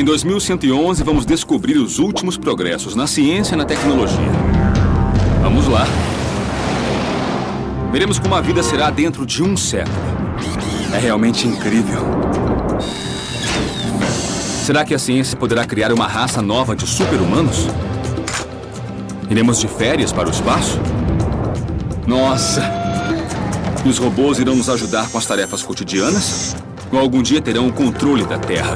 Em 2111, vamos descobrir os últimos progressos na ciência e na tecnologia. Vamos lá. Veremos como a vida será dentro de um século. É realmente incrível. Será que a ciência poderá criar uma raça nova de super-humanos? Iremos de férias para o espaço? Nossa! E os robôs irão nos ajudar com as tarefas cotidianas? Ou algum dia terão o controle da Terra?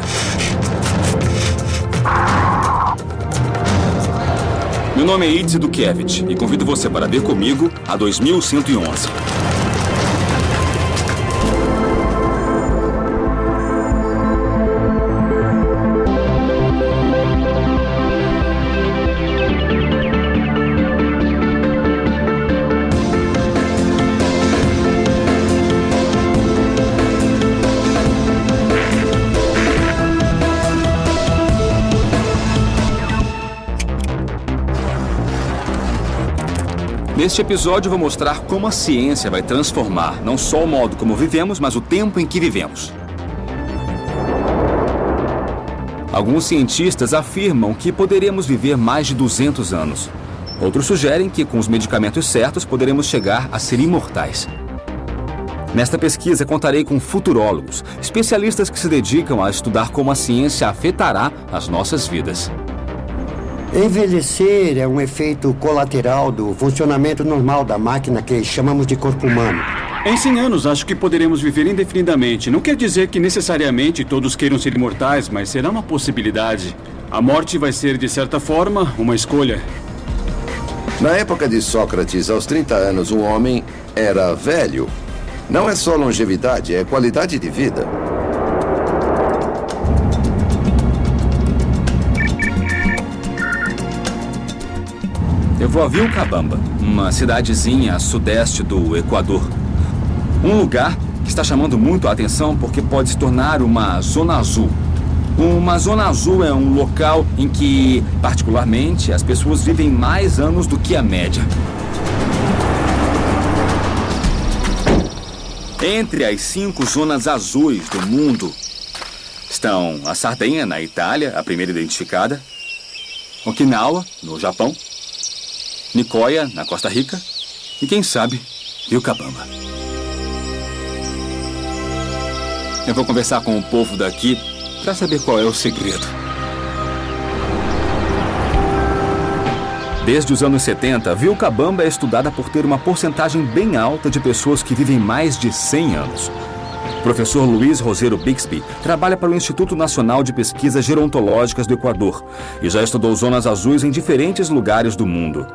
Meu nome é Idze Dukiewicz e convido você para ver comigo a 2111. Neste episódio, vou mostrar como a ciência vai transformar não só o modo como vivemos, mas o tempo em que vivemos. Alguns cientistas afirmam que poderemos viver mais de 200 anos. Outros sugerem que, com os medicamentos certos, poderemos chegar a ser imortais. Nesta pesquisa, contarei com futurólogos, especialistas que se dedicam a estudar como a ciência afetará as nossas vidas. Envelhecer é um efeito colateral do funcionamento normal da máquina que chamamos de corpo humano. Em 100 anos, acho que poderemos viver indefinidamente. Não quer dizer que necessariamente todos queiram ser imortais, mas será uma possibilidade. A morte vai ser, de certa forma, uma escolha. Na época de Sócrates, aos 30 anos, um homem era velho. Não é só longevidade, é qualidade de vida. Eu vou a Vilcabamba, uma cidadezinha a sudeste do Equador. Um lugar que está chamando muito a atenção porque pode se tornar uma zona azul. Uma zona azul é um local em que, particularmente, as pessoas vivem mais anos do que a média. Entre as 5 zonas azuis do mundo estão a Sardenha, na Itália, a primeira identificada, Okinawa, no Japão, Nicoya, na Costa Rica, e quem sabe, Vilcabamba. Eu vou conversar com o povo daqui para saber qual é o segredo. Desde os anos 70, Vilcabamba é estudada por ter uma porcentagem bem alta de pessoas que vivem mais de 100 anos. O professor Luiz Roseiro Bixby trabalha para o Instituto Nacional de Pesquisas Gerontológicas do Equador e já estudou zonas azuis em diferentes lugares do mundo.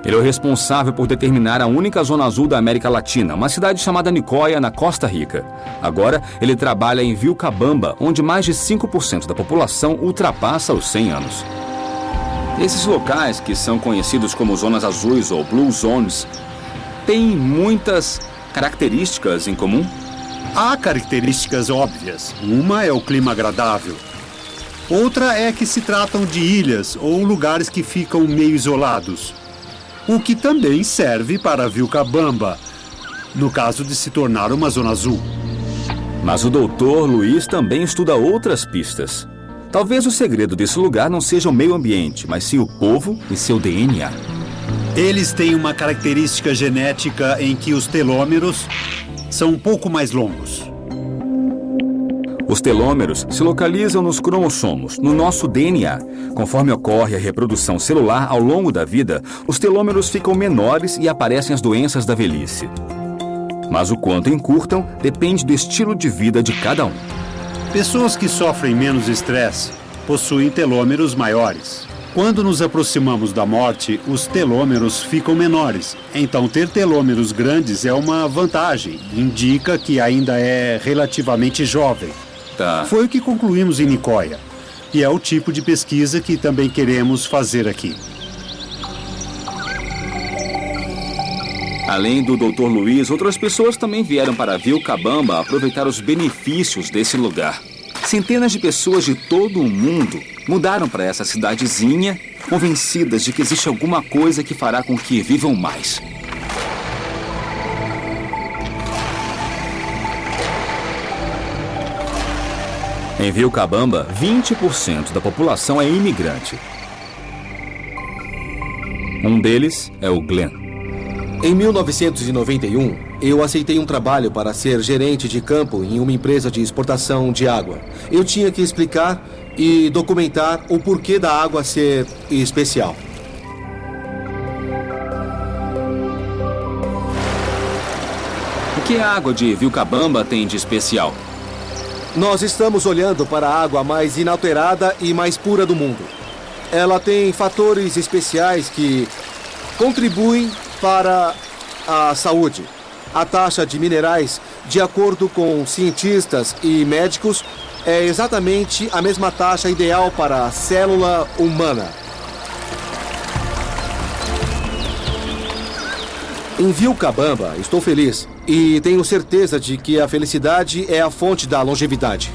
Ele é o responsável por determinar a única zona azul da América Latina, uma cidade chamada Nicoya, na Costa Rica. Agora, ele trabalha em Vilcabamba, onde mais de 5% da população ultrapassa os 100 anos. Esses locais, que são conhecidos como zonas azuis ou blue zones, têm muitas características em comum? Há características óbvias. Uma é o clima agradável. Outra é que se tratam de ilhas ou lugares que ficam meio isolados. O que também serve para Vilcabamba, no caso de se tornar uma zona azul. Mas o doutor Luiz também estuda outras pistas. Talvez o segredo desse lugar não seja o meio ambiente, mas sim o povo e seu DNA. Eles têm uma característica genética em que os telômeros são um pouco mais longos. Os telômeros se localizam nos cromossomos, no nosso DNA. Conforme ocorre a reprodução celular ao longo da vida, os telômeros ficam menores e aparecem as doenças da velhice. Mas o quanto encurtam depende do estilo de vida de cada um. Pessoas que sofrem menos estresse possuem telômeros maiores. Quando nos aproximamos da morte, os telômeros ficam menores. Então, ter telômeros grandes é uma vantagem. Indica que ainda é relativamente jovem. Tá. Foi o que concluímos em Nicoya. E é o tipo de pesquisa que também queremos fazer aqui. Além do Dr. Luiz, outras pessoas também vieram para Vilcabamba aproveitar os benefícios desse lugar. Centenas de pessoas de todo o mundo mudaram para essa cidadezinha, convencidas de que existe alguma coisa que fará com que vivam mais. Em Vilcabamba, 20% da população é imigrante. Um deles é o Glenn. Em 1991, eu aceitei um trabalho para ser gerente de campo em uma empresa de exportação de água. Eu tinha que explicar e documentar o porquê da água ser especial. O que a água de Vilcabamba tem de especial? Nós estamos olhando para a água mais inalterada e mais pura do mundo. Ela tem fatores especiais que contribuem para a saúde. A taxa de minerais, de acordo com cientistas e médicos, é exatamente a mesma taxa ideal para a célula humana. Em Vilcabamba, estou feliz e tenho certeza de que a felicidade é a fonte da longevidade.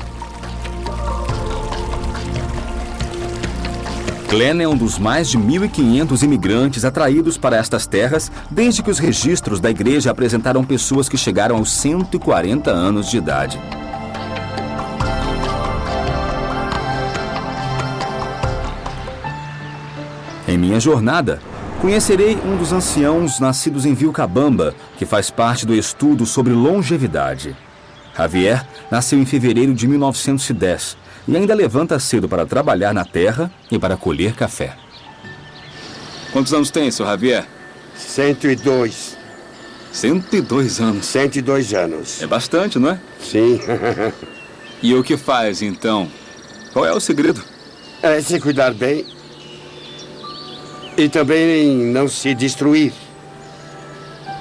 Glenn é um dos mais de 1.500 imigrantes atraídos para estas terras desde que os registros da igreja apresentaram pessoas que chegaram aos 140 anos de idade. Em minha jornada, conhecerei um dos anciãos nascidos em Vilcabamba, que faz parte do estudo sobre longevidade. Javier nasceu em fevereiro de 1910 e ainda levanta cedo para trabalhar na terra e para colher café. Quantos anos tem, seu Javier? 102. 102 anos. 102 anos. É bastante, não é? Sim. E o que faz, então? Qual é o segredo? É se cuidar bem e também não se destruir.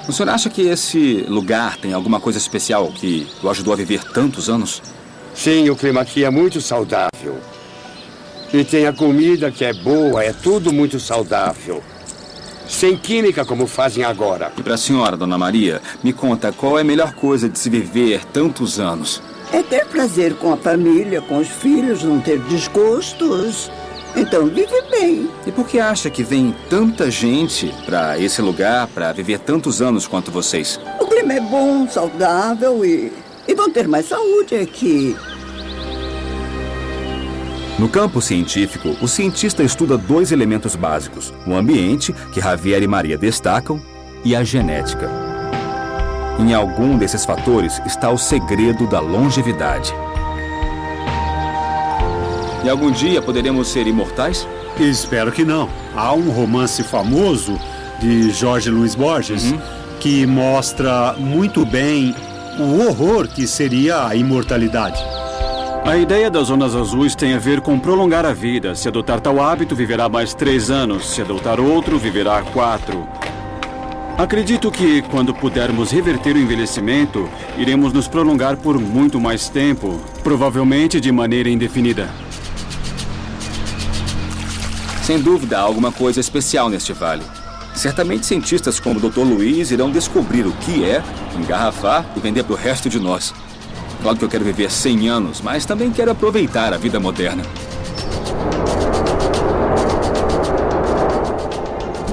O senhor acha que esse lugar tem alguma coisa especial que o ajudou a viver tantos anos? Sim, o clima aqui é muito saudável. E tem a comida que é boa, é tudo muito saudável. Sem química como fazem agora. E para a senhora, dona Maria, me conta qual é a melhor coisa de se viver tantos anos? É ter prazer com a família, com os filhos, não ter desgostos. Então vive bem. E por que acha que vem tanta gente para esse lugar para viver tantos anos quanto vocês? O clima é bom, saudável e vão ter mais saúde aqui. No campo científico, o cientista estuda dois elementos básicos: o ambiente, que Javier e Maria destacam, e a genética. Em algum desses fatores está o segredo da longevidade. E algum dia poderemos ser imortais? Espero que não. Há um romance famoso de Jorge Luis Borges que mostra muito bem o horror que seria a imortalidade. A ideia das zonas azuis tem a ver com prolongar a vida. Se adotar tal hábito, viverá mais 3 anos. Se adotar outro, viverá 4. Acredito que, quando pudermos reverter o envelhecimento, iremos nos prolongar por muito mais tempo, provavelmente de maneira indefinida. Sem dúvida, há alguma coisa especial neste vale. Certamente cientistas como o Dr. Luiz irão descobrir o que é, engarrafar e vender para o resto de nós. Claro que eu quero viver 100 anos, mas também quero aproveitar a vida moderna.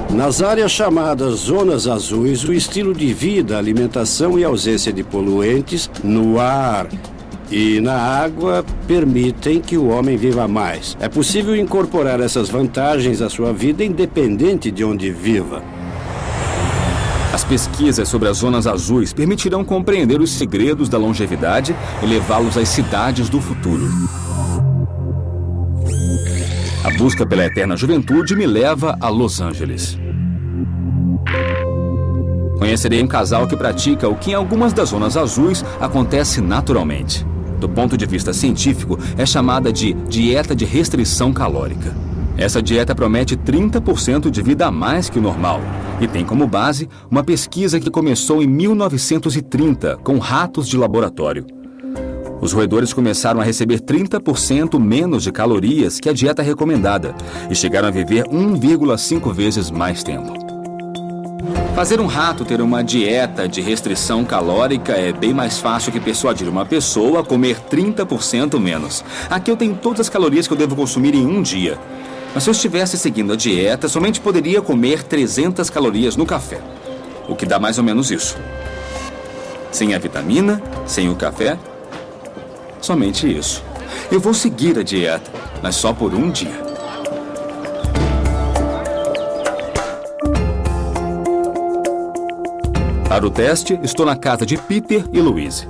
Nas áreas chamadas zonas azuis, o estilo de vida, alimentação e ausência de poluentes no ar e na água permitem que o homem viva mais. É possível incorporar essas vantagens à sua vida independente de onde viva. As pesquisas sobre as zonas azuis permitirão compreender os segredos da longevidade e levá-los às cidades do futuro. A busca pela eterna juventude me leva a Los Angeles. Conhecerei um casal que pratica o que em algumas das zonas azuis acontece naturalmente. Do ponto de vista científico, é chamada de dieta de restrição calórica. Essa dieta promete 30% de vida a mais que o normal e tem como base uma pesquisa que começou em 1930 com ratos de laboratório. Os roedores começaram a receber 30% menos de calorias que a dieta recomendada e chegaram a viver 1,5 vezes mais tempo. Fazer um rato ter uma dieta de restrição calórica é bem mais fácil que persuadir uma pessoa a comer 30% menos. Aqui eu tenho todas as calorias que eu devo consumir em um dia. Mas se eu estivesse seguindo a dieta, somente poderia comer 300 calorias no café. O que dá mais ou menos isso. Sem a vitamina, sem o café, somente isso. Eu vou seguir a dieta, mas só por um dia. Para o teste, estou na casa de Peter e Louise.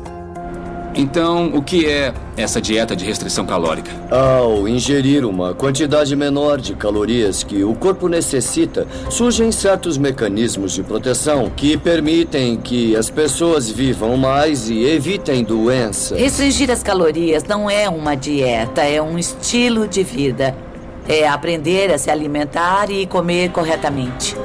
Então, o que é essa dieta de restrição calórica? Ao ingerir uma quantidade menor de calorias que o corpo necessita, surgem certos mecanismos de proteção que permitem que as pessoas vivam mais e evitem doenças. Restringir as calorias não é uma dieta, é um estilo de vida. É aprender a se alimentar e comer corretamente.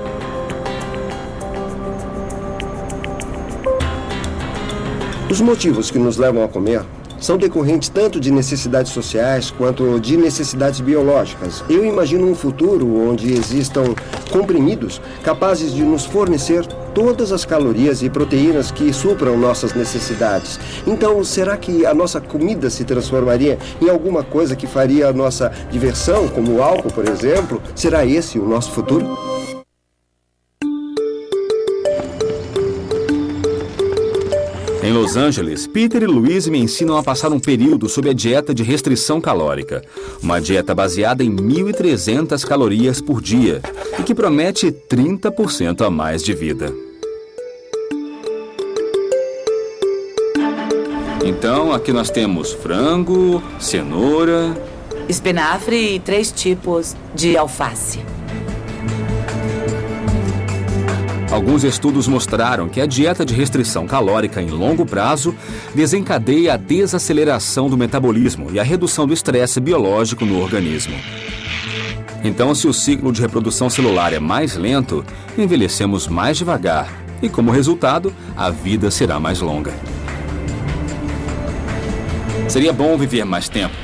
Os motivos que nos levam a comer são decorrentes tanto de necessidades sociais quanto de necessidades biológicas. Eu imagino um futuro onde existam comprimidos capazes de nos fornecer todas as calorias e proteínas que supram nossas necessidades. Então, será que a nossa comida se transformaria em alguma coisa que faria a nossa diversão, como o álcool, por exemplo? Será esse o nosso futuro? Em Los Angeles, Peter e Louise me ensinam a passar um período sob a dieta de restrição calórica. Uma dieta baseada em 1.300 calorias por dia e que promete 30% a mais de vida. Então, aqui nós temos frango, cenoura, espinafre e 3 tipos de alface. Alguns estudos mostraram que a dieta de restrição calórica em longo prazo desencadeia a desaceleração do metabolismo e a redução do estresse biológico no organismo. Então, se o ciclo de reprodução celular é mais lento, envelhecemos mais devagar e, como resultado, a vida será mais longa. Seria bom viver mais tempo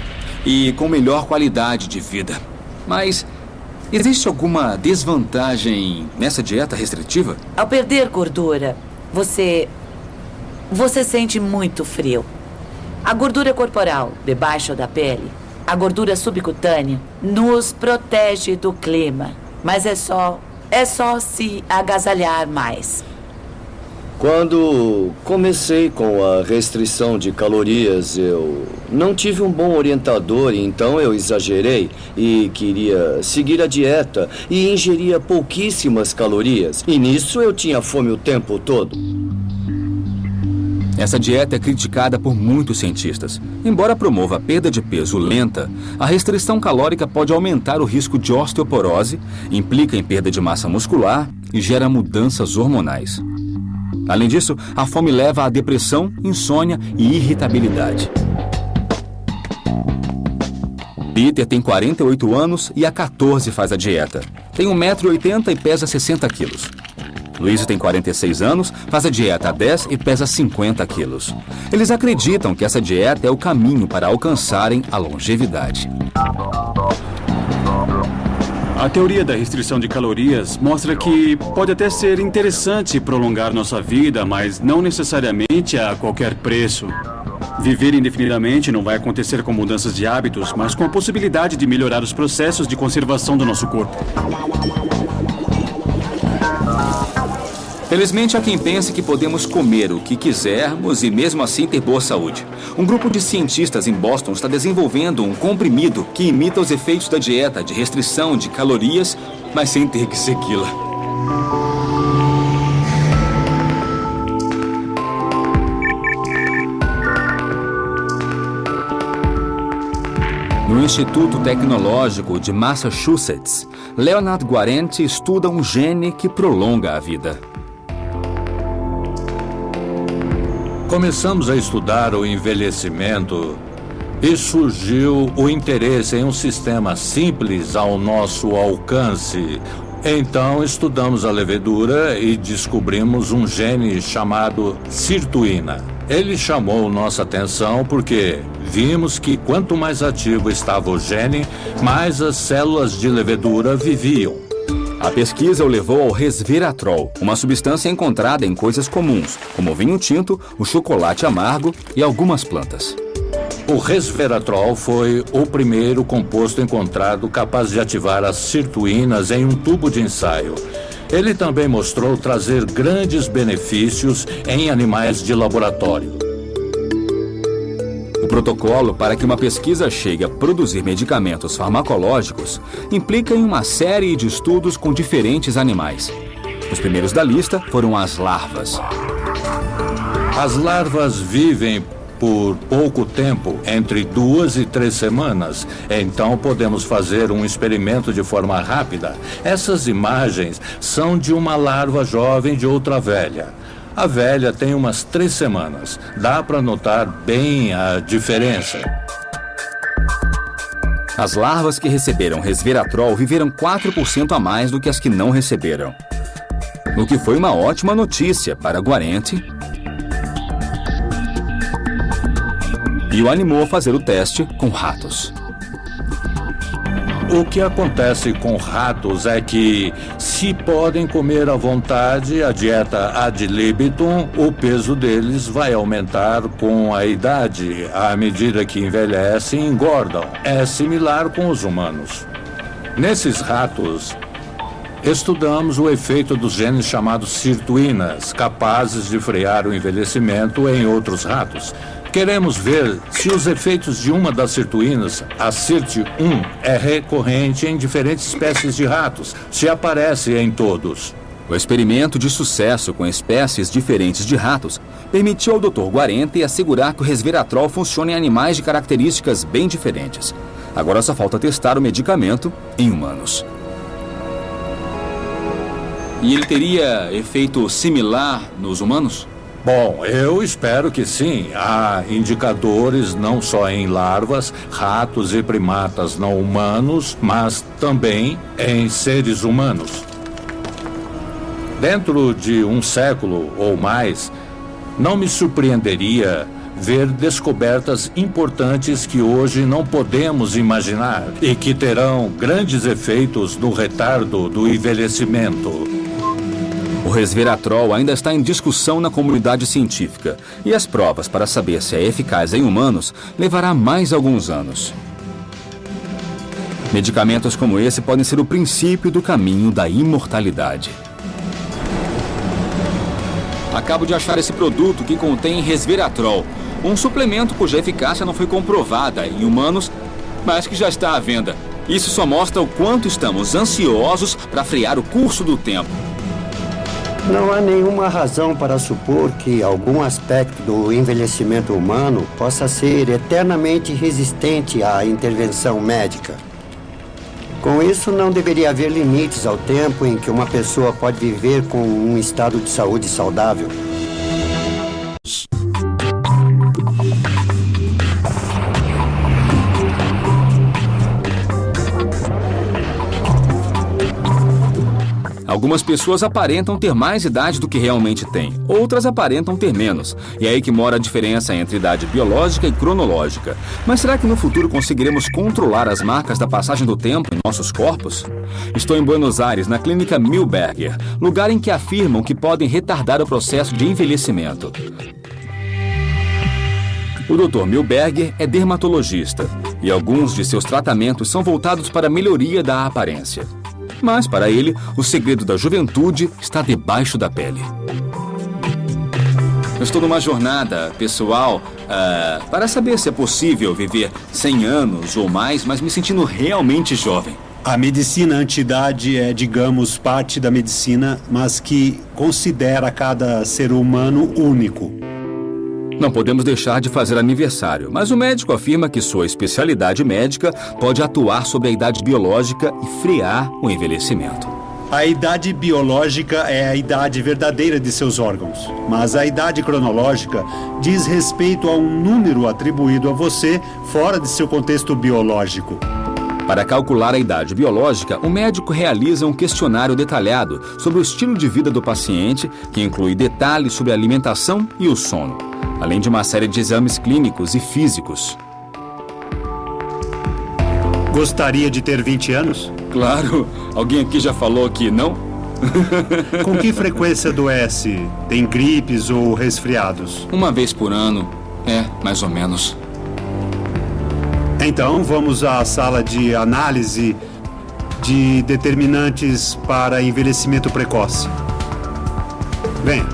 e com melhor qualidade de vida, mas existe alguma desvantagem nessa dieta restritiva? Ao perder gordura, você sente muito frio. A gordura corporal, debaixo da pele, a gordura subcutânea, nos protege do clima. Mas é só se agasalhar mais. Quando comecei com a restrição de calorias, eu não tive um bom orientador, então eu exagerei e queria seguir a dieta e ingeria pouquíssimas calorias. E nisso eu tinha fome o tempo todo. Essa dieta é criticada por muitos cientistas. Embora promova a perda de peso lenta, a restrição calórica pode aumentar o risco de osteoporose, implica em perda de massa muscular e gera mudanças hormonais. Além disso, a fome leva à depressão, insônia e irritabilidade. Peter tem 48 anos e há 14 faz a dieta. Tem 1,80 m e pesa 60 quilos. Louise tem 46 anos, faz a dieta há 10 e pesa 50 quilos. Eles acreditam que essa dieta é o caminho para alcançarem a longevidade. A teoria da restrição de calorias mostra que pode até ser interessante prolongar nossa vida, mas não necessariamente a qualquer preço. Viver indefinidamente não vai acontecer com mudanças de hábitos, mas com a possibilidade de melhorar os processos de conservação do nosso corpo. Felizmente, há quem pense que podemos comer o que quisermos e mesmo assim ter boa saúde. Um grupo de cientistas em Boston está desenvolvendo um comprimido que imita os efeitos da dieta de restrição de calorias, mas sem ter que segui-la. No Instituto Tecnológico de Massachusetts, Leonard Guarente estuda um gene que prolonga a vida. Começamos a estudar o envelhecimento e surgiu o interesse em um sistema simples ao nosso alcance. Então estudamos a levedura e descobrimos um gene chamado sirtuína. Ele chamou nossa atenção porque vimos que quanto mais ativo estava o gene, mais as células de levedura viviam. A pesquisa o levou ao resveratrol, uma substância encontrada em coisas comuns, como o vinho tinto, o chocolate amargo e algumas plantas. O resveratrol foi o primeiro composto encontrado capaz de ativar as sirtuínas em um tubo de ensaio. Ele também mostrou trazer grandes benefícios em animais de laboratório. O protocolo para que uma pesquisa chegue a produzir medicamentos farmacológicos implica em uma série de estudos com diferentes animais. Os primeiros da lista foram as larvas. As larvas vivem por pouco tempo, entre 2 e 3 semanas. Então podemos fazer um experimento de forma rápida. Essas imagens são de uma larva jovem de outra velha. A velha tem umas 3 semanas. Dá para notar bem a diferença. As larvas que receberam resveratrol viveram 4% a mais do que as que não receberam. O que foi uma ótima notícia para Guarente e o animou a fazer o teste com ratos. O que acontece com ratos é que, se podem comer à vontade a dieta ad libitum, o peso deles vai aumentar com a idade. À medida que envelhecem, engordam. É similar com os humanos. Nesses ratos, estudamos o efeito dos genes chamados sirtuínas, capazes de frear o envelhecimento em outros ratos. Queremos ver se os efeitos de uma das sirtuínas, a SIRT1, é recorrente em diferentes espécies de ratos, se aparece em todos. O experimento de sucesso com espécies diferentes de ratos permitiu ao Dr. Guarente assegurar que o resveratrol funciona em animais de características bem diferentes. Agora só falta testar o medicamento em humanos. E ele teria efeito similar nos humanos? Bom, eu espero que sim. Há indicadores não só em larvas, ratos e primatas não humanos, mas também em seres humanos. Dentro de um século ou mais, não me surpreenderia ver descobertas importantes que hoje não podemos imaginar e que terão grandes efeitos no retardo do envelhecimento. O resveratrol ainda está em discussão na comunidade científica e as provas para saber se é eficaz em humanos levará mais alguns anos. Medicamentos como esse podem ser o princípio do caminho da imortalidade. Acabo de achar esse produto que contém resveratrol, um suplemento cuja eficácia não foi comprovada em humanos, mas que já está à venda. Isso só mostra o quanto estamos ansiosos para frear o curso do tempo. Não há nenhuma razão para supor que algum aspecto do envelhecimento humano possa ser eternamente resistente à intervenção médica. Com isso, não deveria haver limites ao tempo em que uma pessoa pode viver com um estado de saúde saudável. Algumas pessoas aparentam ter mais idade do que realmente têm, outras aparentam ter menos. E é aí que mora a diferença entre idade biológica e cronológica. Mas será que no futuro conseguiremos controlar as marcas da passagem do tempo em nossos corpos? Estou em Buenos Aires, na clínica Milberger, lugar em que afirmam que podem retardar o processo de envelhecimento. O Dr. Milberger é dermatologista e alguns de seus tratamentos são voltados para a melhoria da aparência. Mas, para ele, o segredo da juventude está debaixo da pele. Eu estou numa jornada pessoal para saber se é possível viver 100 anos ou mais, mas me sentindo realmente jovem. A medicina anti-idade é, digamos, parte da medicina, mas que considera cada ser humano único. Não podemos deixar de fazer aniversário, mas o médico afirma que sua especialidade médica pode atuar sobre a idade biológica e frear o envelhecimento. A idade biológica é a idade verdadeira de seus órgãos, mas a idade cronológica diz respeito a um número atribuído a você fora de seu contexto biológico. Para calcular a idade biológica, o médico realiza um questionário detalhado sobre o estilo de vida do paciente, que inclui detalhes sobre a alimentação e o sono, além de uma série de exames clínicos e físicos. Gostaria de ter 20 anos? Claro. Alguém aqui já falou que não? Com que frequência adoece? Tem gripes ou resfriados? Uma vez por ano. Mais ou menos. Então, vamos à sala de análise de determinantes para envelhecimento precoce. Venha.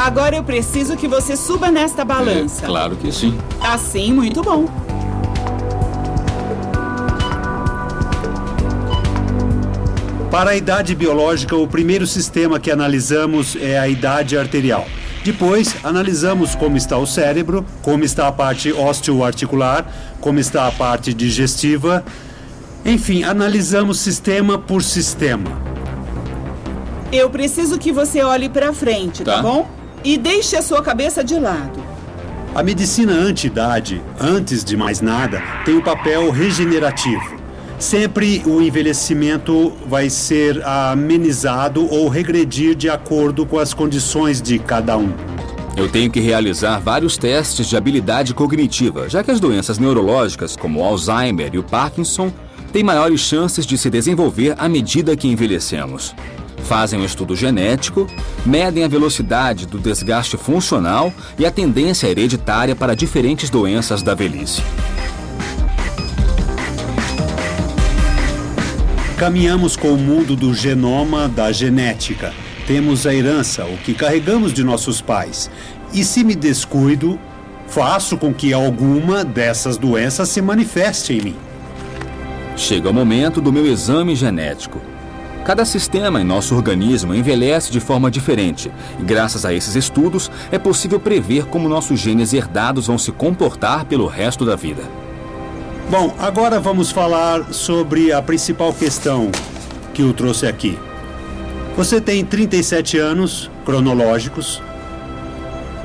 Agora eu preciso que você suba nesta balança. Claro que sim. Assim, muito bom. Para a idade biológica, o primeiro sistema que analisamos é a idade arterial. Depois, analisamos como está o cérebro, como está a parte osteoarticular, como está a parte digestiva. Enfim, analisamos sistema por sistema. Eu preciso que você olhe para frente, tá bom? E deixe a sua cabeça de lado. A medicina anti-idade, antes de mais nada, tem um papel regenerativo. Sempre o envelhecimento vai ser amenizado ou regredir de acordo com as condições de cada um. Eu tenho que realizar vários testes de habilidade cognitiva, já que as doenças neurológicas, como o Alzheimer e o Parkinson, têm maiores chances de se desenvolver à medida que envelhecemos. Fazem um estudo genético, medem a velocidade do desgaste funcional e a tendência hereditária para diferentes doenças da velhice. Caminhamos com o mundo do genoma, da genética. Temos a herança, o que carregamos de nossos pais. E se me descuido, faço com que alguma dessas doenças se manifeste em mim. Chega o momento do meu exame genético. Cada sistema em nosso organismo envelhece de forma diferente. E graças a esses estudos, é possível prever como nossos genes herdados vão se comportar pelo resto da vida. Bom, agora vamos falar sobre a principal questão que eu trouxe aqui. Você tem 37 anos cronológicos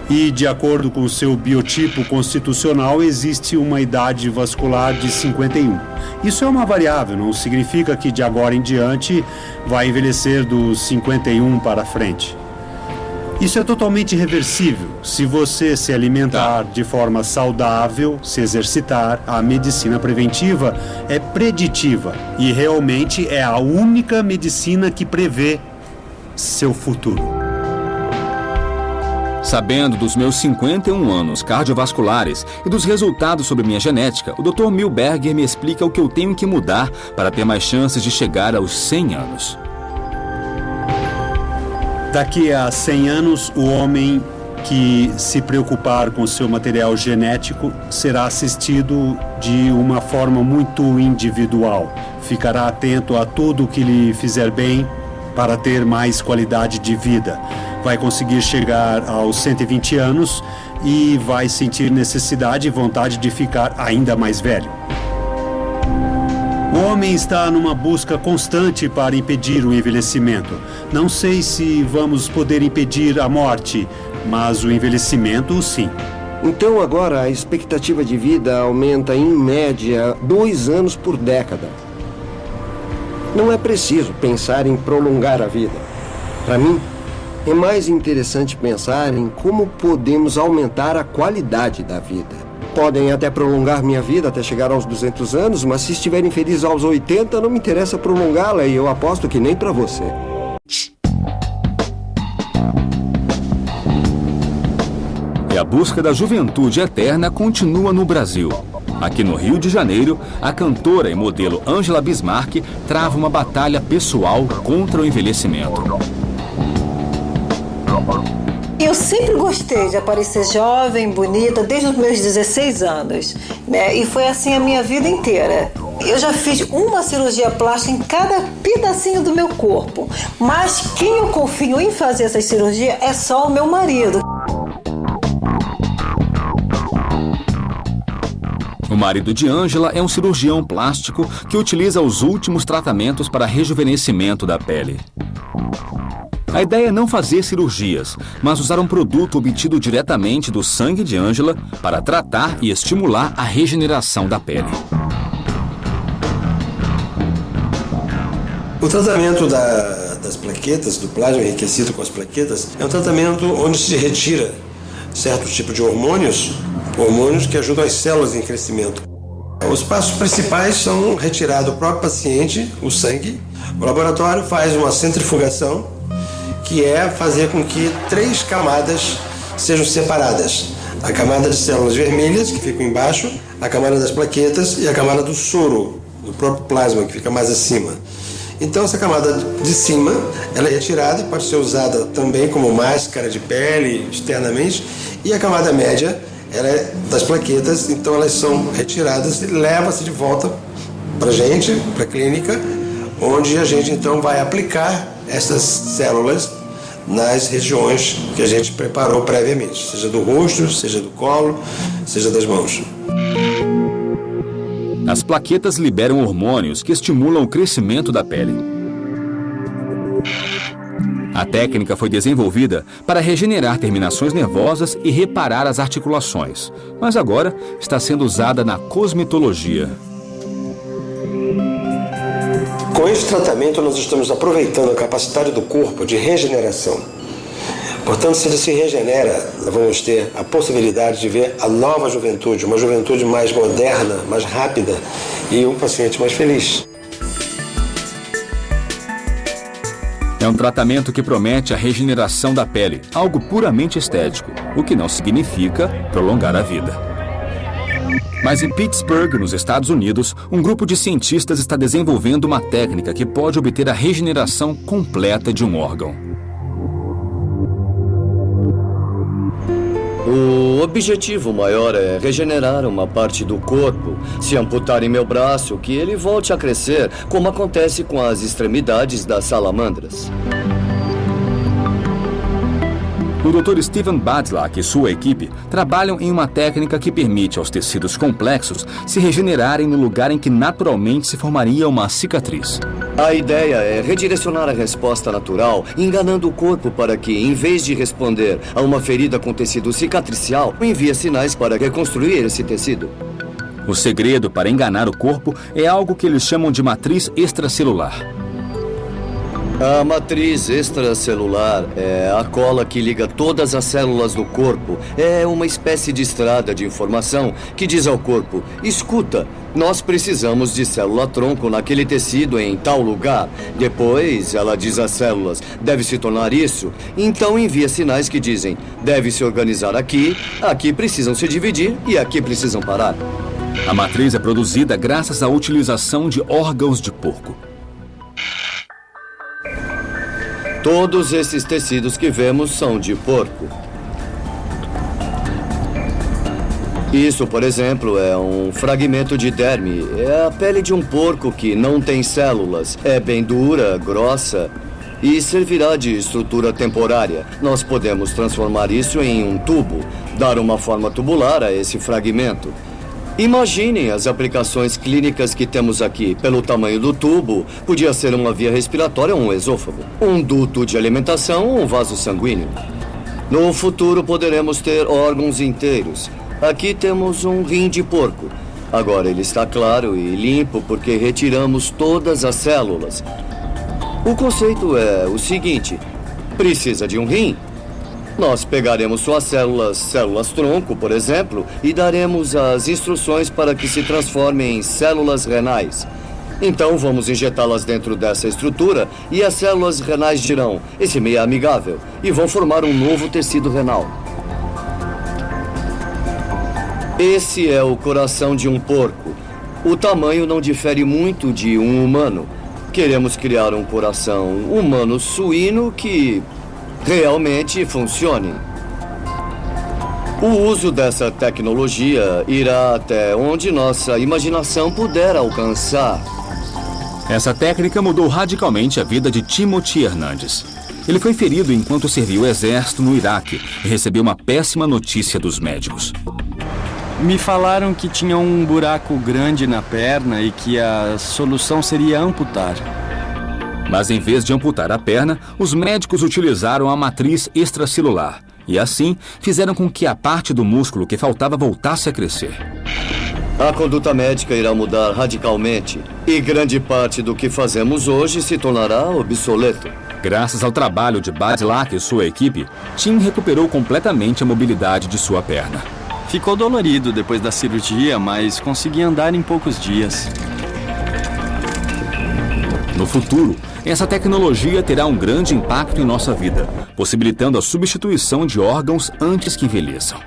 e, de acordo com o seu biotipo constitucional, existe uma idade vascular de 51. Isso é uma variável, não significa que de agora em diante vai envelhecer dos 51 para frente. Isso é totalmente reversível. Se você se alimentar de forma saudável, se exercitar, a medicina preventiva é preditiva e realmente é a única medicina que prevê seu futuro. Sabendo dos meus 51 anos cardiovasculares e dos resultados sobre minha genética, o Dr. Milberger me explica o que eu tenho que mudar para ter mais chances de chegar aos 100 anos. Daqui a 100 anos, o homem que se preocupar com seu material genético será assistido de uma forma muito individual. Ficará atento a tudo o que lhe fizer bem para ter mais qualidade de vida. Vai conseguir chegar aos 120 anos e vai sentir necessidade e vontade de ficar ainda mais velho. O homem está numa busca constante para impedir o envelhecimento. Não sei se vamos poder impedir a morte, mas o envelhecimento, sim. Então agora a expectativa de vida aumenta em média 2 anos por década. Não é preciso pensar em prolongar a vida. Para mim, é mais interessante pensar em como podemos aumentar a qualidade da vida. Podem até prolongar minha vida até chegar aos 200 anos, mas se estiverem felizes aos 80, não me interessa prolongá-la e eu aposto que nem para você. E a busca da juventude eterna continua no Brasil. Aqui no Rio de Janeiro, a cantora e modelo Ângela Bismarck trava uma batalha pessoal contra o envelhecimento. Eu sempre gostei de aparecer jovem, bonita, desde os meus 16 anos, né? E foi assim a minha vida inteira. Eu já fiz uma cirurgia plástica em cada pedacinho do meu corpo, mas quem eu confio em fazer essa cirurgia é só o meu marido. O marido de Ângela é um cirurgião plástico que utiliza os últimos tratamentos para rejuvenescimento da pele. A ideia é não fazer cirurgias, mas usar um produto obtido diretamente do sangue de Ângela para tratar e estimular a regeneração da pele. O tratamento das plaquetas, do plasma enriquecido com as plaquetas, é um tratamento onde se retira certo tipo de hormônios que ajudam as células em crescimento. Os passos principais são retirar do próprio paciente o sangue. O laboratório faz uma centrifugação, que é fazer com que 3 camadas sejam separadas. A camada de células vermelhas, que ficam embaixo, a camada das plaquetas e a camada do soro, do próprio plasma, que fica mais acima. Então essa camada de cima, ela é retirada, pode ser usada também como máscara de pele externamente, e a camada média, ela é das plaquetas, então elas são retiradas e leva-se de volta para a gente, para a clínica, onde a gente então vai aplicar essas células nas regiões que a gente preparou previamente, seja do rosto, seja do colo, seja das mãos. As plaquetas liberam hormônios que estimulam o crescimento da pele. A técnica foi desenvolvida para regenerar terminações nervosas e reparar as articulações, mas agora está sendo usada na cosmetologia. Com este tratamento, nós estamos aproveitando a capacidade do corpo de regeneração. Portanto, se ele se regenera, nós vamos ter a possibilidade de ver a nova juventude, uma juventude mais moderna, mais rápida e um paciente mais feliz. É um tratamento que promete a regeneração da pele, algo puramente estético, o que não significa prolongar a vida. Mas em Pittsburgh, nos Estados Unidos, um grupo de cientistas está desenvolvendo uma técnica que pode obter a regeneração completa de um órgão. O objetivo maior é regenerar uma parte do corpo. Se amputarem meu braço, que ele volte a crescer, como acontece com as extremidades das salamandras. O Dr. Steven Badlak e sua equipe trabalham em uma técnica que permite aos tecidos complexos se regenerarem no lugar em que naturalmente se formaria uma cicatriz. A ideia é redirecionar a resposta natural, enganando o corpo para que, em vez de responder a uma ferida com tecido cicatricial, envie sinais para reconstruir esse tecido. O segredo para enganar o corpo é algo que eles chamam de matriz extracelular. A matriz extracelular é a cola que liga todas as células do corpo. É uma espécie de estrada de informação que diz ao corpo: escuta, nós precisamos de célula-tronco naquele tecido em tal lugar. Depois, ela diz às células: deve se tornar isso. Então envia sinais que dizem: deve se organizar aqui, aqui precisam se dividir e aqui precisam parar. A matriz é produzida graças à utilização de órgãos de porco. Todos esses tecidos que vemos são de porco. Isso, por exemplo, é um fragmento de derme. É a pele de um porco que não tem células. É bem dura, grossa e servirá de estrutura temporária. Nós podemos transformar isso em um tubo, dar uma forma tubular a esse fragmento. Imaginem as aplicações clínicas que temos aqui. Pelo tamanho do tubo, podia ser uma via respiratória ou um esôfago, um duto de alimentação ou um vaso sanguíneo. No futuro, poderemos ter órgãos inteiros. Aqui temos um rim de porco. Agora ele está claro e limpo porque retiramos todas as células. O conceito é o seguinte: precisa de um rim? Nós pegaremos suas células-tronco, por exemplo, e daremos as instruções para que se transformem em células renais. Então vamos injetá-las dentro dessa estrutura e as células renais dirão: esse meio é amigável, e vão formar um novo tecido renal. Esse é o coração de um porco. O tamanho não difere muito de um humano. Queremos criar um coração humano suíno que realmente funcione. O uso dessa tecnologia irá até onde nossa imaginação puder alcançar. Essa técnica mudou radicalmente a vida de Timothy Hernandes. Ele foi ferido enquanto serviu o exército no Iraque e recebeu uma péssima notícia dos médicos. Me falaram que tinha um buraco grande na perna e que a solução seria amputar. Mas em vez de amputar a perna, os médicos utilizaram a matriz extracelular e assim fizeram com que a parte do músculo que faltava voltasse a crescer. A conduta médica irá mudar radicalmente e grande parte do que fazemos hoje se tornará obsoleto. Graças ao trabalho de Badlak e sua equipe, Tim recuperou completamente a mobilidade de sua perna. Ficou dolorido depois da cirurgia, mas conseguia andar em poucos dias. No futuro, essa tecnologia terá um grande impacto em nossa vida, possibilitando a substituição de órgãos antes que envelheçam.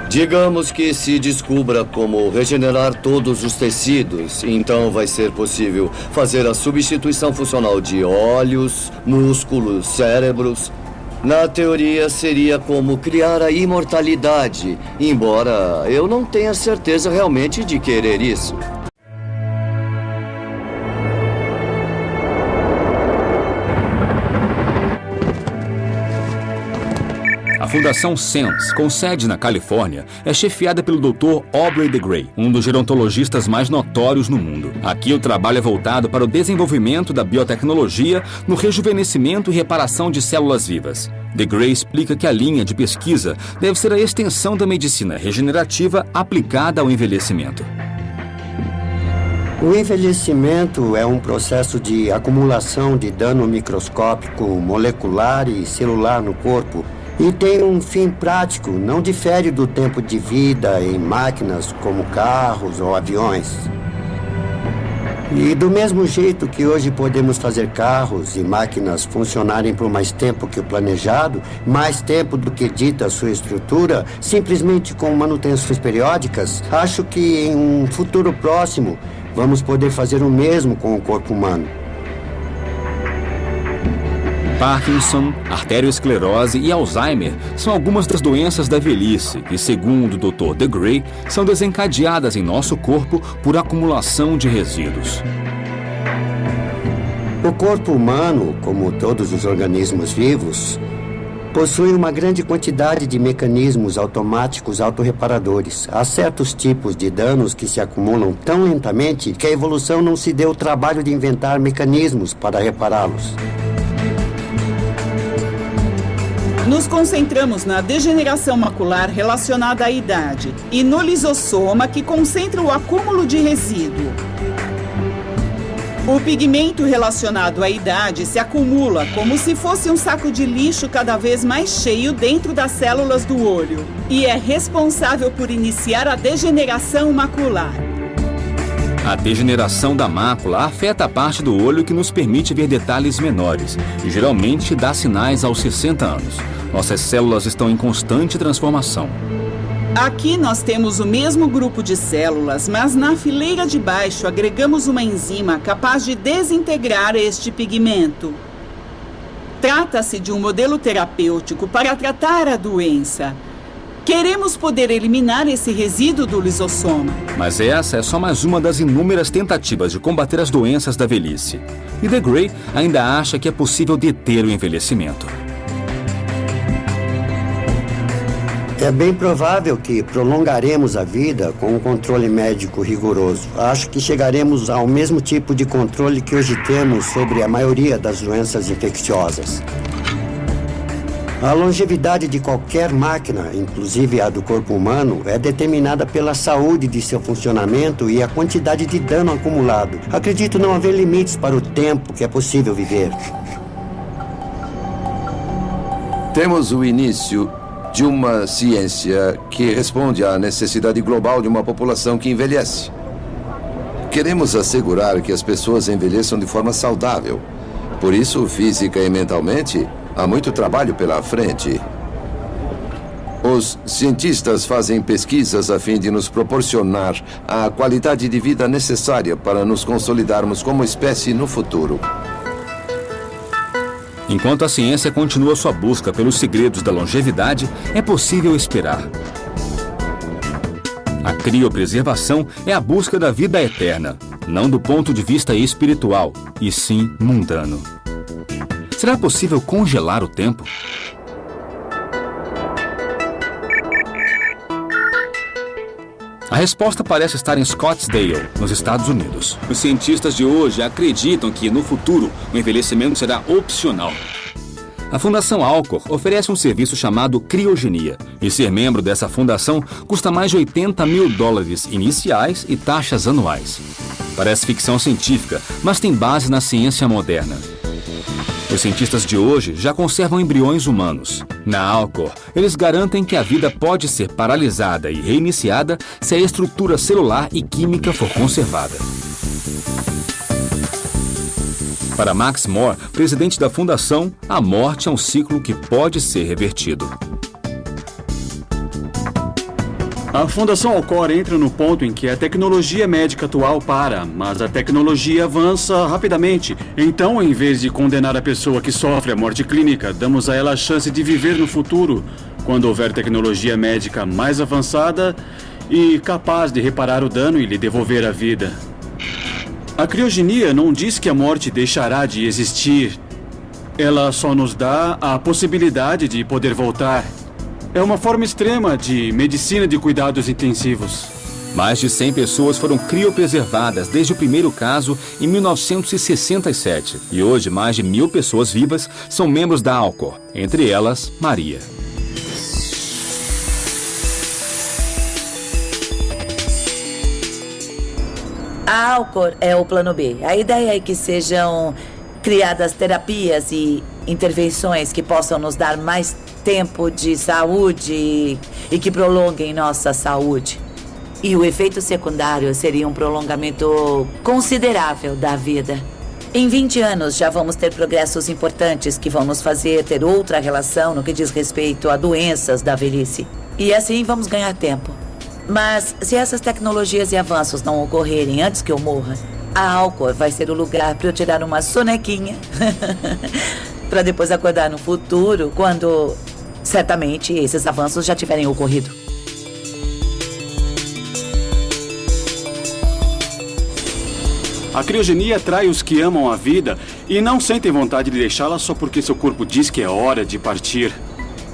Digamos que se descubra como regenerar todos os tecidos, então vai ser possível fazer a substituição funcional de olhos, músculos, cérebros. Na teoria, seria como criar a imortalidade, embora eu não tenha certeza realmente de querer isso. A Fundação SENS, com sede na Califórnia, é chefiada pelo Dr. Aubrey de Grey, um dos gerontologistas mais notórios no mundo. Aqui o trabalho é voltado para o desenvolvimento da biotecnologia no rejuvenescimento e reparação de células vivas. De Grey explica que a linha de pesquisa deve ser a extensão da medicina regenerativa aplicada ao envelhecimento. O envelhecimento é um processo de acumulação de dano microscópico, molecular e celular no corpo. E tem um fim prático, não difere do tempo de vida em máquinas como carros ou aviões. E do mesmo jeito que hoje podemos fazer carros e máquinas funcionarem por mais tempo que o planejado, mais tempo do que dita sua estrutura, simplesmente com manutenções periódicas, acho que em um futuro próximo vamos poder fazer o mesmo com o corpo humano. Parkinson, arteriosclerose e Alzheimer são algumas das doenças da velhice que, segundo o Dr. De Grey, são desencadeadas em nosso corpo por acumulação de resíduos. O corpo humano, como todos os organismos vivos, possui uma grande quantidade de mecanismos automáticos autorreparadores. Há certos tipos de danos que se acumulam tão lentamente que a evolução não se deu o trabalho de inventar mecanismos para repará-los. Nos concentramos na degeneração macular relacionada à idade e no lisossoma, que concentra o acúmulo de resíduo. O pigmento relacionado à idade se acumula como se fosse um saco de lixo cada vez mais cheio dentro das células do olho e é responsável por iniciar a degeneração macular. A degeneração da mácula afeta a parte do olho que nos permite ver detalhes menores e geralmente dá sinais aos 60 anos. Nossas células estão em constante transformação. Aqui nós temos o mesmo grupo de células, mas na fileira de baixo agregamos uma enzima capaz de desintegrar este pigmento. Trata-se de um modelo terapêutico para tratar a doença. Queremos poder eliminar esse resíduo do lisossoma. Mas essa é só mais uma das inúmeras tentativas de combater as doenças da velhice. E De Grey ainda acha que é possível deter o envelhecimento. É bem provável que prolongaremos a vida com um controle médico rigoroso. Acho que chegaremos ao mesmo tipo de controle que hoje temos sobre a maioria das doenças infecciosas. A longevidade de qualquer máquina, inclusive a do corpo humano, é determinada pela saúde de seu funcionamento e a quantidade de dano acumulado. Acredito não haver limites para o tempo que é possível viver. Temos o início de uma ciência que responde à necessidade global de uma população que envelhece. Queremos assegurar que as pessoas envelheçam de forma saudável. Por isso, física e mentalmente, há muito trabalho pela frente. Os cientistas fazem pesquisas a fim de nos proporcionar a qualidade de vida necessária para nos consolidarmos como espécie no futuro. Enquanto a ciência continua sua busca pelos segredos da longevidade, é possível esperar. A criopreservação é a busca da vida eterna, não do ponto de vista espiritual, e sim mundano. Será possível congelar o tempo? A resposta parece estar em Scottsdale, nos Estados Unidos. Os cientistas de hoje acreditam que, no futuro, o envelhecimento será opcional. A Fundação Alcor oferece um serviço chamado criogenia, e ser membro dessa fundação custa mais de $80 mil iniciais e taxas anuais. Parece ficção científica, mas tem base na ciência moderna. Os cientistas de hoje já conservam embriões humanos. Na Alcor, eles garantem que a vida pode ser paralisada e reiniciada se a estrutura celular e química for conservada. Para Max More, presidente da fundação, a morte é um ciclo que pode ser revertido. A Fundação Alcor entra no ponto em que a tecnologia médica atual para, mas a tecnologia avança rapidamente. Então, em vez de condenar a pessoa que sofre a morte clínica, damos a ela a chance de viver no futuro, quando houver tecnologia médica mais avançada e capaz de reparar o dano e lhe devolver a vida. A criogenia não diz que a morte deixará de existir. Ela só nos dá a possibilidade de poder voltar. É uma forma extrema de medicina de cuidados intensivos. Mais de 100 pessoas foram criopreservadas desde o primeiro caso em 1967. E hoje, mais de 1.000 pessoas vivas são membros da Alcor, entre elas, Maria. A Alcor é o plano B. A ideia é que sejam criadas terapias e intervenções que possam nos dar mais tempo de saúde e que prolonguem nossa saúde. E o efeito secundário seria um prolongamento considerável da vida. Em 20 anos já vamos ter progressos importantes que vão nos fazer ter outra relação no que diz respeito a doenças da velhice. E assim vamos ganhar tempo. Mas se essas tecnologias e avanços não ocorrerem antes que eu morra, a Alcor vai ser o lugar para eu tirar uma sonequinha para depois acordar no futuro, quando certamente esses avanços já tiverem ocorrido. A criogenia atrai os que amam a vida e não sentem vontade de deixá-la só porque seu corpo diz que é hora de partir.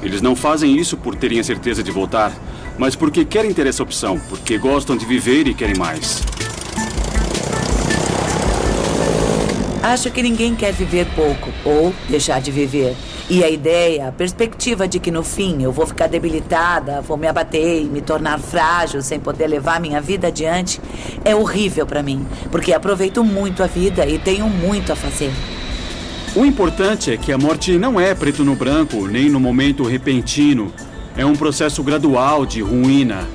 Eles não fazem isso por terem a certeza de voltar, mas porque querem ter essa opção, porque gostam de viver e querem mais. Acho que ninguém quer viver pouco ou deixar de viver. E a ideia, a perspectiva de que no fim eu vou ficar debilitada, vou me abater e me tornar frágil sem poder levar minha vida adiante, é horrível para mim, porque aproveito muito a vida e tenho muito a fazer. O importante é que a morte não é preto no branco, nem no momento repentino. É um processo gradual de ruína.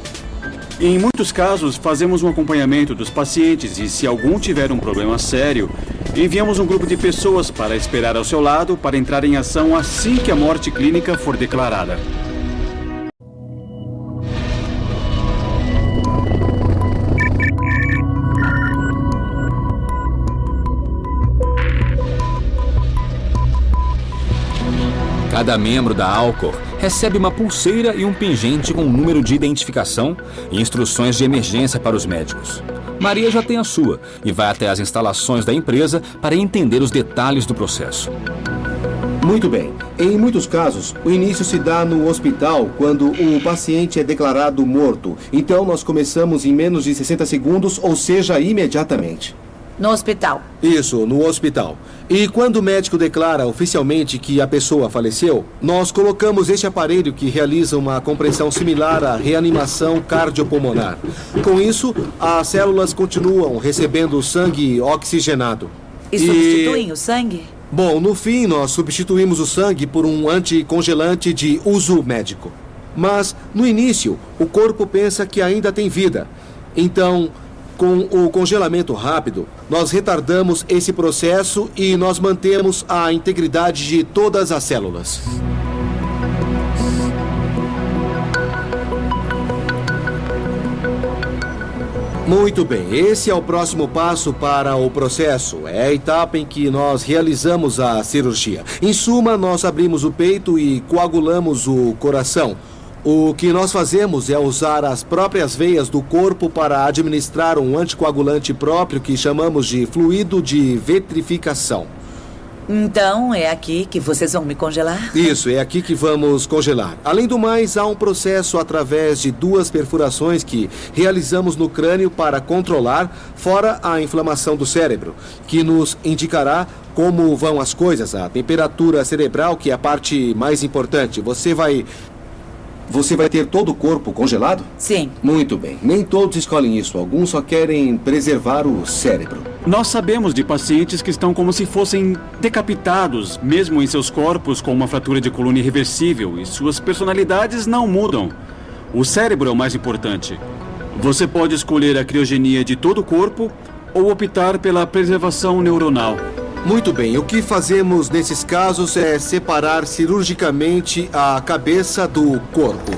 Em muitos casos, fazemos um acompanhamento dos pacientes e, se algum tiver um problema sério, enviamos um grupo de pessoas para esperar ao seu lado para entrar em ação assim que a morte clínica for declarada. Cada membro da Alcor recebe uma pulseira e um pingente com um número de identificação e instruções de emergência para os médicos. Maria já tem a sua e vai até as instalações da empresa para entender os detalhes do processo. Muito bem. Em muitos casos, o início se dá no hospital quando o paciente é declarado morto. Então, nós começamos em menos de 60 segundos, ou seja, imediatamente. No hospital. Isso, no hospital. E quando o médico declara oficialmente que a pessoa faleceu, nós colocamos este aparelho que realiza uma compressão similar à reanimação cardiopulmonar. Com isso, as células continuam recebendo sangue oxigenado. E substituem o sangue? Bom, no fim, nós substituímos o sangue por um anticongelante de uso médico. Mas, no início, o corpo pensa que ainda tem vida. Então, com o congelamento rápido, nós retardamos esse processo e nós mantemos a integridade de todas as células. Muito bem, esse é o próximo passo para o processo. É a etapa em que nós realizamos a cirurgia. Em suma, nós abrimos o peito e coagulamos o coração. O que nós fazemos é usar as próprias veias do corpo para administrar um anticoagulante próprio que chamamos de fluido de vitrificação. Então, é aqui que vocês vão me congelar? Isso, é aqui que vamos congelar. Além do mais, há um processo através de 2 perfurações que realizamos no crânio para controlar, fora a inflamação do cérebro, que nos indicará como vão as coisas, a temperatura cerebral, que é a parte mais importante. Você vai ter todo o corpo congelado? Sim. Muito bem. Nem todos escolhem isso. Alguns só querem preservar o cérebro. Nós sabemos de pacientes que estão como se fossem decapitados, mesmo em seus corpos com uma fratura de coluna irreversível, e suas personalidades não mudam. O cérebro é o mais importante. Você pode escolher a criogenia de todo o corpo ou optar pela preservação neuronal. Muito bem, o que fazemos nesses casos é separar cirurgicamente a cabeça do corpo.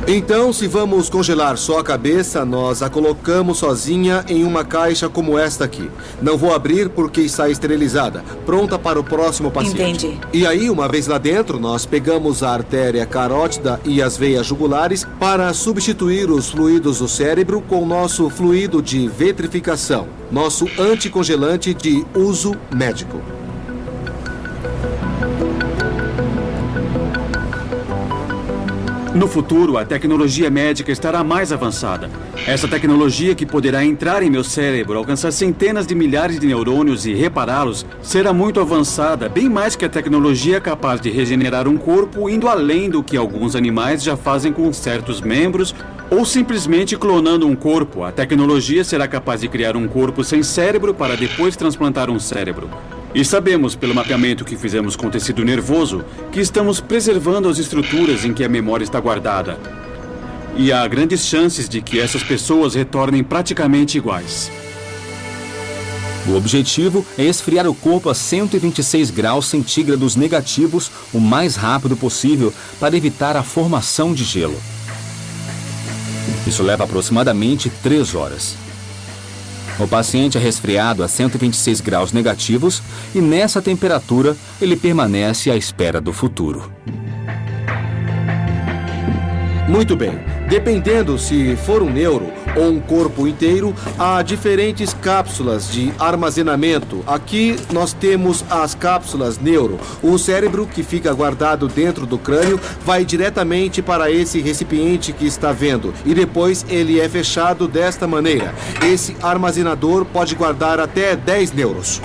Então, se vamos congelar só a cabeça, nós a colocamos sozinha em uma caixa como esta aqui. Não vou abrir porque está esterilizada, pronta para o próximo paciente. Entendi. E aí, uma vez lá dentro, nós pegamos a artéria carótida e as veias jugulares para substituir os fluidos do cérebro com nosso fluido de vitrificação, nosso anticongelante de uso médico. No futuro, a tecnologia médica estará mais avançada. Essa tecnologia que poderá entrar em meu cérebro, alcançar centenas de milhares de neurônios e repará-los, será muito avançada, bem mais que a tecnologia capaz de regenerar um corpo, indo além do que alguns animais já fazem com certos membros, ou simplesmente clonando um corpo. A tecnologia será capaz de criar um corpo sem cérebro para depois transplantar um cérebro. E sabemos, pelo mapeamento que fizemos com tecido nervoso, que estamos preservando as estruturas em que a memória está guardada. E há grandes chances de que essas pessoas retornem praticamente iguais. O objetivo é esfriar o corpo a 126 graus centígrados negativos o mais rápido possível para evitar a formação de gelo. Isso leva aproximadamente 3 horas. O paciente é resfriado a 126 graus negativos e nessa temperatura ele permanece à espera do futuro. Muito bem. Dependendo se for um neuro ou um corpo inteiro, há diferentes cápsulas de armazenamento. Aqui nós temos as cápsulas neuro. O cérebro, que fica guardado dentro do crânio, vai diretamente para esse recipiente que está vendo. E depois ele é fechado desta maneira. Esse armazenador pode guardar até 10 neuros.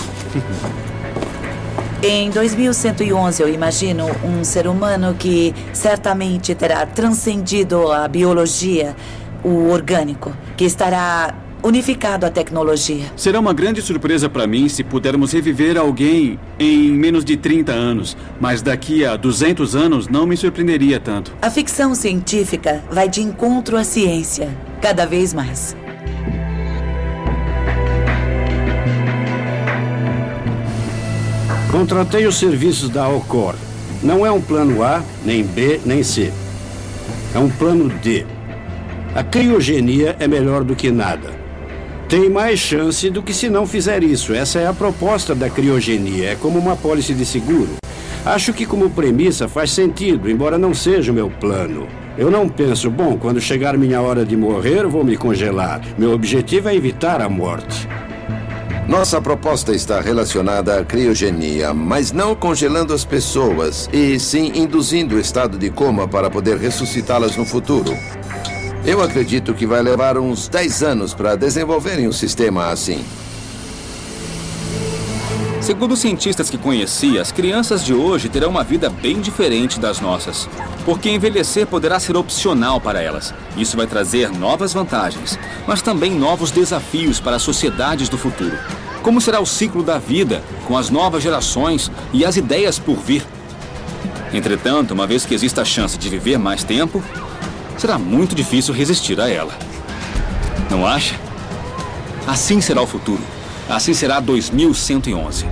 Em 2111, eu imagino um ser humano que certamente terá transcendido a biologia, o orgânico, que estará unificado à tecnologia. Será uma grande surpresa para mim se pudermos reviver alguém em menos de 30 anos, mas daqui a 200 anos não me surpreenderia tanto. A ficção científica vai de encontro à ciência, cada vez mais. Contratei os serviços da Alcor. Não é um plano A, nem B, nem C. É um plano D. A criogenia é melhor do que nada. Tem mais chance do que se não fizer isso. Essa é a proposta da criogenia. É como uma pólice de seguro. Acho que como premissa faz sentido, embora não seja o meu plano. Eu não penso, bom, quando chegar minha hora de morrer, vou me congelar. Meu objetivo é evitar a morte. Nossa proposta está relacionada à criogenia, mas não congelando as pessoas, e sim induzindo o estado de coma para poder ressuscitá-las no futuro. Eu acredito que vai levar uns 10 anos para desenvolverem um sistema assim. Segundo os cientistas que conheci, as crianças de hoje terão uma vida bem diferente das nossas, porque envelhecer poderá ser opcional para elas. Isso vai trazer novas vantagens, mas também novos desafios para as sociedades do futuro. Como será o ciclo da vida, com as novas gerações e as ideias por vir? Entretanto, uma vez que exista a chance de viver mais tempo, será muito difícil resistir a ela. Não acha? Assim será o futuro. Assim será 2111.